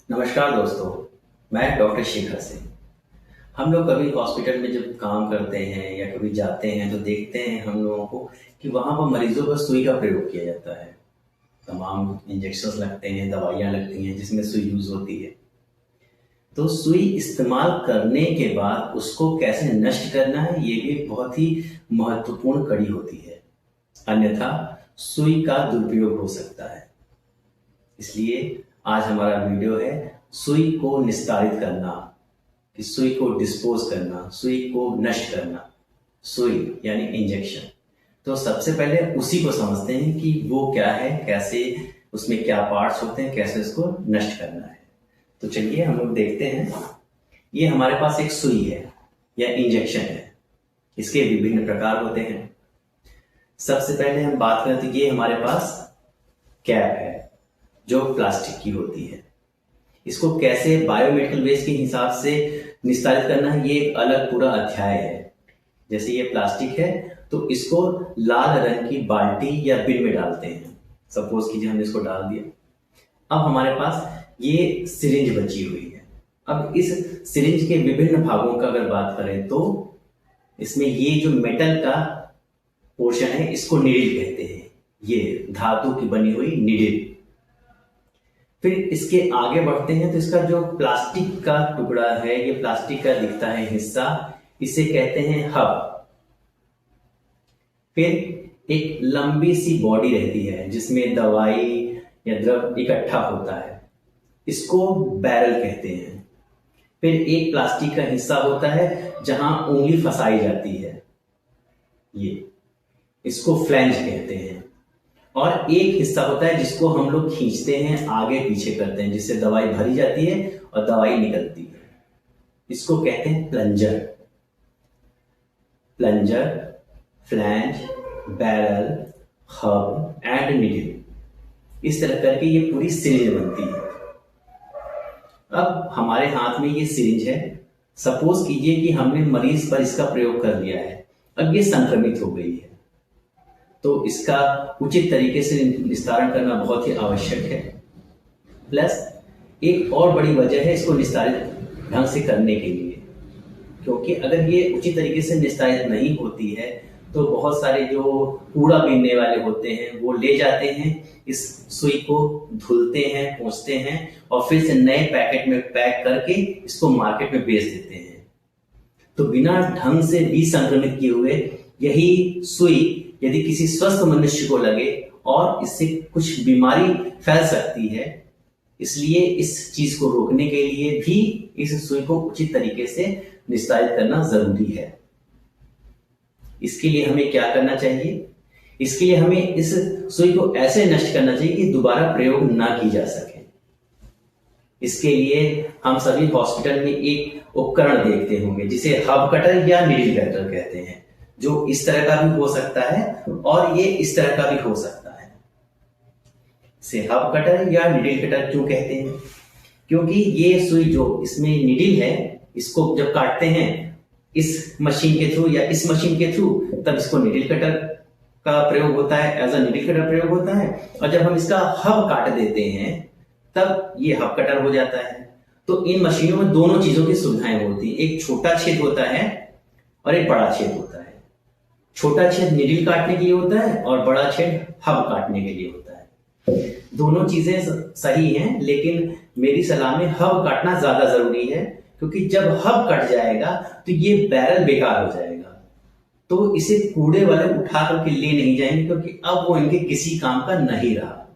नमस्कार दोस्तों, मैं डॉक्टर शेखर सिंह। हम लोग कभी हॉस्पिटल में जब काम करते हैं या कभी जाते हैं तो देखते हैं हम लोगों को कि वहाँ पर मरीजों पर सुई का प्रयोग किया जाता है। तमाम इंजेक्शंस लगते हैं, दवाइयाँ लगती हैं जिसमें सुई यूज़ होती है। तो सुई इस्तेमाल करने के बाद उसको कैसे नष्ट करना है, ये भी एक बहुत ही महत्वपूर्ण कड़ी होती है। अन्यथा सुई का दुरुपयोग हो सकता है। इसलिए आज हमारा वीडियो है सुई को निस्तारित करना, कि सुई को डिस्पोज करना, सुई को नष्ट करना। सुई यानी इंजेक्शन। तो सबसे पहले उसी को समझते हैं कि वो क्या है, कैसे उसमें क्या पार्ट्स होते हैं, कैसे उसको नष्ट करना है। तो चलिए हम लोग देखते हैं। ये हमारे पास एक सुई है या इंजेक्शन है। इसके विभिन्न प्रकार होते हैं। सबसे पहले हम बात करें तो ये हमारे पास कैप है जो प्लास्टिक की होती है। इसको कैसे बायोमेडिकल वेस्ट के हिसाब से निस्तारित करना है, ये एक अलग पूरा अध्याय है। जैसे ये प्लास्टिक है तो इसको लाल रंग की बाल्टी या बिन में डालते हैं। सपोज कीजिए हमने इसको डाल दिया। अब हमारे पास ये सिरिंज बची हुई है। अब इस सिरिंज के विभिन्न भागों का अगर बात करें तो इसमें ये जो मेटल का पोर्शन है इसको निडिल कहते हैं। ये धातु की बनी हुई निडिल। फिर इसके आगे बढ़ते हैं तो इसका जो प्लास्टिक का टुकड़ा है, ये प्लास्टिक का दिखता है हिस्सा, इसे कहते हैं हब। फिर एक लंबी सी बॉडी रहती है जिसमें दवाई या द्रव इकट्ठा होता है, इसको बैरल कहते हैं। फिर एक प्लास्टिक का हिस्सा होता है जहां उंगली फंसाई जाती है, ये इसको फ्लैंज कहते हैं। और एक हिस्सा होता है जिसको हम लोग खींचते हैं, आगे पीछे करते हैं, जिससे दवाई भरी जाती है और दवाई निकलती है। इसको कहते हैं plunger. Plunger, flange, barrel, hub and needle, इस तरह करके ये पूरी सिरिंज बनती है। अब हमारे हाथ में ये सिरिंज है। सपोज कीजिए कि हमने मरीज पर इसका प्रयोग कर लिया है। अब ये संक्रमित हो गई है तो इसका उचित तरीके से निस्तारण करना बहुत ही आवश्यक है। प्लस एक और बड़ी वजह है इसको निस्तारित ढंग से करने के लिए, क्योंकि अगर ये उचित तरीके से निस्तारित नहीं होती है तो बहुत सारे जो कूड़ा बीनने वाले होते हैं वो ले जाते हैं, इस सुई को धुलते हैं, पोंछते हैं और फिर से नए पैकेट में पैक करके इसको मार्केट में बेच देते हैं। तो बिना ढंग से विसंक्रमित किए हुए यही सुई यदि किसी स्वस्थ मनुष्य को लगे और इससे कुछ बीमारी फैल सकती है, इसलिए इस चीज को रोकने के लिए भी इस सुई को उचित तरीके से निस्तारित करना जरूरी है। इसके लिए हमें क्या करना चाहिए? इसके लिए हमें इस सुई को ऐसे नष्ट करना चाहिए कि दोबारा प्रयोग ना की जा सके। इसके लिए हम सभी हॉस्पिटल में एक उपकरण देखते होंगे जिसे हब कटर या नीडल कटर कहते हैं, जो इस तरह का भी हो सकता है और ये इस तरह का भी हो सकता है। इसे हब कटर या नीडल कटर क्यों कहते हैं? क्योंकि ये सुई जो इसमें नीडल है, इसको जब काटते हैं इस मशीन के थ्रू या इस मशीन के थ्रू, तब इसको नीडल कटर का प्रयोग होता है, एज अ नीडल कटर प्रयोग होता है। और जब हम इसका हब काट देते हैं तब ये हब कटर हो जाता है। तो इन मशीनों में दोनों चीजों की सुविधाएं होती हैं। एक छोटा छेद होता है और एक बड़ा छेद होता है। छोटा छेद नीडल काटने के लिए होता है और बड़ा छेद हब काटने के लिए होता है। दोनों चीजें सही हैं, लेकिन मेरी सलाह में हब काटना ज्यादा जरूरी है, क्योंकि जब हब कट जाएगा तो ये बैरल बेकार हो जाएगा। तो इसे कूड़े वाले उठा करके ले नहीं जाएंगे, क्योंकि अब वो इनके किसी काम का नहीं रहा।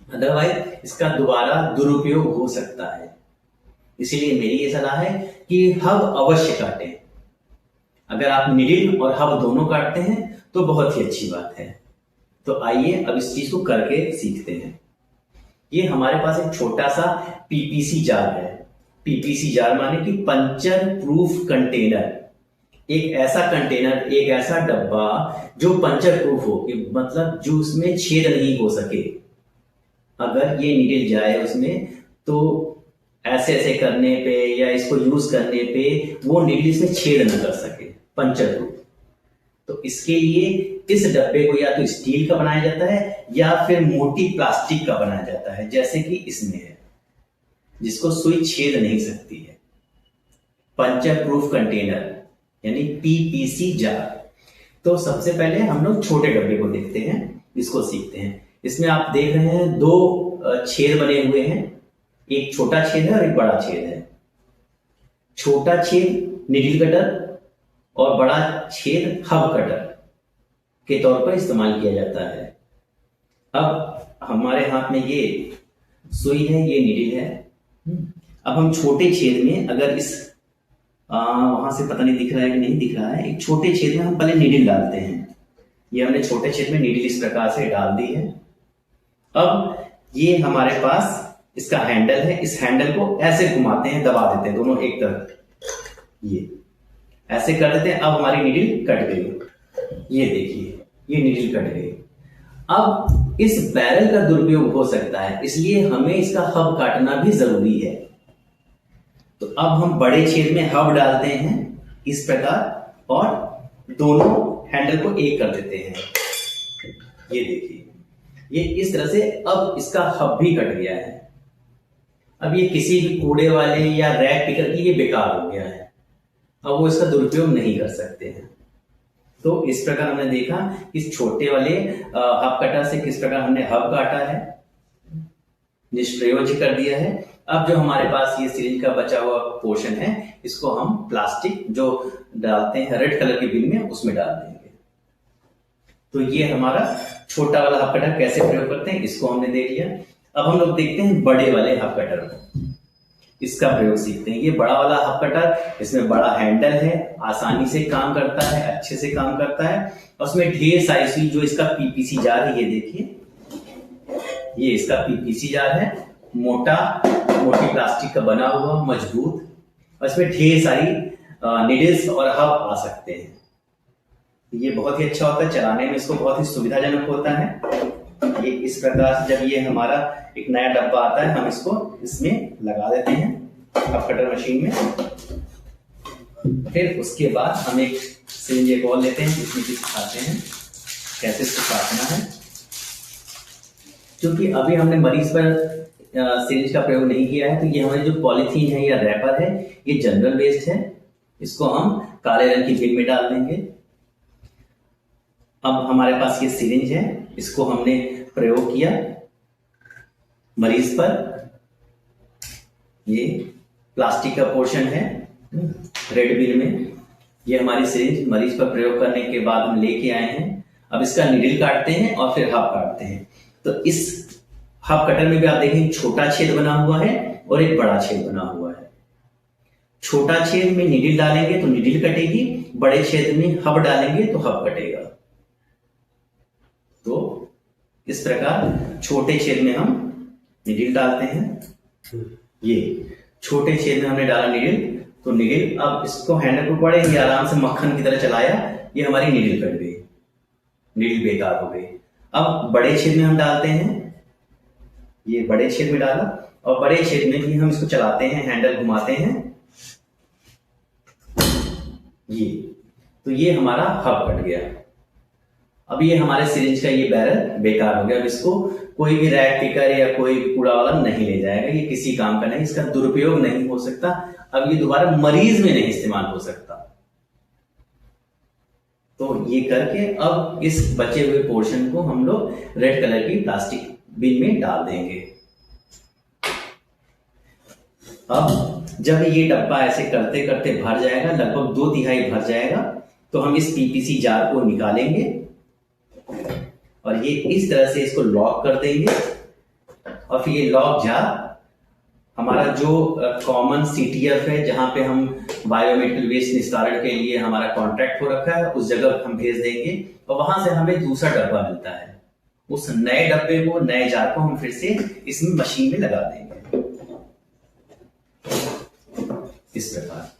अदरवाइज इसका दोबारा दुरुपयोग हो सकता है। इसीलिए मेरी ये सलाह है कि हब अवश्य काटें। अगर आप निडिल और हब दोनों काटते हैं तो बहुत ही अच्छी बात है। तो आइए अब इस चीज को करके सीखते हैं। ये हमारे पास एक छोटा सा पीपीसी जार है। पीपीसी जार माने कि पंचर प्रूफ कंटेनर। एक ऐसा कंटेनर, एक ऐसा डब्बा जो पंचर प्रूफ हो, मतलब जो उसमें छेद नहीं हो सके। अगर ये निकल जाए उसमें तो ऐसे ऐसे करने पे या इसको यूज करने पे वो निडल इसमें छेद न कर सके, पंचर प्रूफ। तो इसके लिए इस डब्बे को या तो स्टील का बनाया जाता है या फिर मोटी प्लास्टिक का बनाया जाता है, जैसे कि इसमें है। जिसको सुई छेद नहीं सकती है। पंचर प्रूफ कंटेनर यानी पीपीसी जार। तो सबसे पहले हम लोग छोटे डब्बे को देखते हैं, इसको सीखते हैं। इसमें आप देख रहे हैं 2 छेद बने हुए हैं, एक छोटा छेद है और एक बड़ा छेद है। छोटा छेद नीडल कटर और बड़ा छेद हब कटर के तौर पर इस्तेमाल किया जाता है। अब हमारे हाथ में ये सुई है, ये नीडल है। अब हम छोटे छेद में अगर इस वहां से पता नहीं दिख रहा है कि नहीं दिख रहा है, एक छोटे छेद में हम पहले नीडल डालते हैं। ये हमने छोटे छेद में नीडल इस प्रकार से डाल दी है। अब ये हमारे पास इसका हैंडल है, इस हैंडल को ऐसे घुमाते हैं, दबा देते हैं दोनों एक तरफ, ये ऐसे कर देते हैं। अब हमारी नीडल कट गई, ये देखिए ये नीडल कट गई। अब इस बैरल का दुरुपयोग हो सकता है, इसलिए हमें इसका हब काटना भी जरूरी है। तो अब हम बड़े छेद में हब डालते हैं इस प्रकार और दोनों हैंडल को एक कर देते हैं। ये देखिए ये इस तरह से अब इसका हब भी कट गया है। अब ये किसी भी कूड़े वाले या रैक पिकर के लिए बेकार हो गया है, अब वो इसका दुरुपयोग नहीं कर सकते हैं। तो इस प्रकार हमने देखा इस छोटे वाले हब कटर से किस प्रकार हमने हब काटा है, निष्प्रयोज्य कर दिया है। अब जो हमारे पास ये सिरिंज का बचा हुआ पोर्शन है, इसको हम प्लास्टिक जो डालते हैं रेड कलर के बिन में, उसमें डाल देंगे। तो ये हमारा छोटा वाला हब कटर कैसे प्रयोग करते हैं इसको हमने देख लिया। अब हम लोग देखते हैं बड़े वाले हब कटर को, इसका प्रयोग सीखते हैं। ये बड़ा वाला हब कटर, इसमें बड़ा हैंडल है, आसानी से काम करता है, अच्छे से काम करता है। और उसमें ढेर सारी सुई, जो इसका पीपीसी जार है, ये देखिए ये इसका पीपीसी जार है, मोटी प्लास्टिक का बना हुआ, मजबूत, और इसमें ढेर सारी नीडल्स और हब आ सकते हैं। ये बहुत ही अच्छा होता है, चलाने में इसको बहुत ही सुविधाजनक होता है। ये इस प्रकार से जब ये हमारा एक नया डब्बा आता है, हम इसको इसमें लगा देते हैं हब कटर मशीन में। फिर उसके बाद हम एक सिरिंज एक और लेते हैं, जिसमें कि सिखाते हैं कैसे इसको काटना है। क्योंकि अभी हमने मरीज पर सिरिंज का प्रयोग नहीं किया है, तो ये हमारी जो पॉलीथीन है या रैपर है, ये जनरल वेस्ट है, इसको हम काले रंग की बिन में डाल देंगे। अब हमारे पास ये सिरिंज है, इसको हमने प्रयोग किया मरीज पर। ये प्लास्टिक का पोर्शन है रेड बिन में, ये हमारी सिरिंज मरीज पर प्रयोग करने के बाद हम लेके आए हैं। अब इसका नीडल काटते हैं और फिर हब काटते हैं। तो इस हब कटर में भी आप देखेंगे छोटा छेद बना हुआ है और एक बड़ा छेद बना हुआ है। छोटा छेद में नीडल डालेंगे तो नीडल कटेगी, बड़े छेद में हब डालेंगे तो हब कटेगा। तो इस प्रकार छोटे छेद में हम नीडल डालते हैं। ये छोटे छेद में हमने डाला नीडल, तो नीडल, अब इसको हैंडल को पड़े ये आराम से मक्खन की तरह चलाया, ये हमारी नीडल कट गई, नीडल बेकार हो गई। अब बड़े छेद में हम डालते हैं, ये बड़े छेद में डाला, और बड़े छेद में भी हम इसको चलाते हैं, हैंडल घुमाते हैं, ये तो ये हमारा हब कट गया। अब ये हमारे सिरिंज का ये बैरल बेकार हो गया। अब इसको कोई भी रैक पिकर या कोई कूड़ा वाला नहीं ले जाएगा, ये किसी काम का नहीं, इसका दुरुपयोग नहीं हो सकता। अब ये दोबारा मरीज में नहीं इस्तेमाल हो सकता। तो ये करके अब इस बचे हुए पोर्शन को हम लोग रेड कलर की प्लास्टिक बिन में डाल देंगे। अब जब ये डब्बा ऐसे करते करते भर जाएगा, लगभग 2/3 भर जाएगा, तो हम इस पीपीसी जार को निकालेंगे और ये इस तरह से इसको लॉक कर देंगे। और फिर ये लॉक जार हमारा जो कॉमन सीटीएफ है, जहां पे हम बायोमेडिकल वेस्ट निस्तारण के लिए हमारा कॉन्ट्रैक्ट हो रखा है, उस जगह हम भेज देंगे और वहां से हमें दूसरा डब्बा मिलता है। उस नए डब्बे को, नए जार को हम फिर से इसमें मशीन में लगा देंगे इस प्रकार।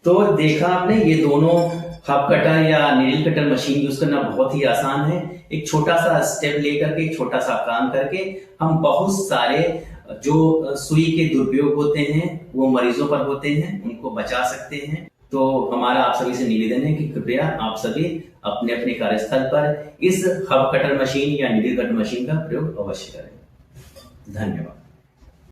तो देखा आपने, ये दोनों हब कटर या नीडल कटर मशीन यूज करना बहुत ही आसान है। एक छोटा सा स्टेप लेकर के, एक छोटा सा काम करके हम बहुत सारे जो सुई के दुरुपयोग होते हैं वो मरीजों पर होते हैं, उनको बचा सकते हैं। तो हमारा आप सभी से निवेदन है कि कृपया आप सभी अपने अपने कार्यस्थल पर इस हब कटर मशीन या नीडल कटर मशीन का प्रयोग अवश्य करें। धन्यवाद।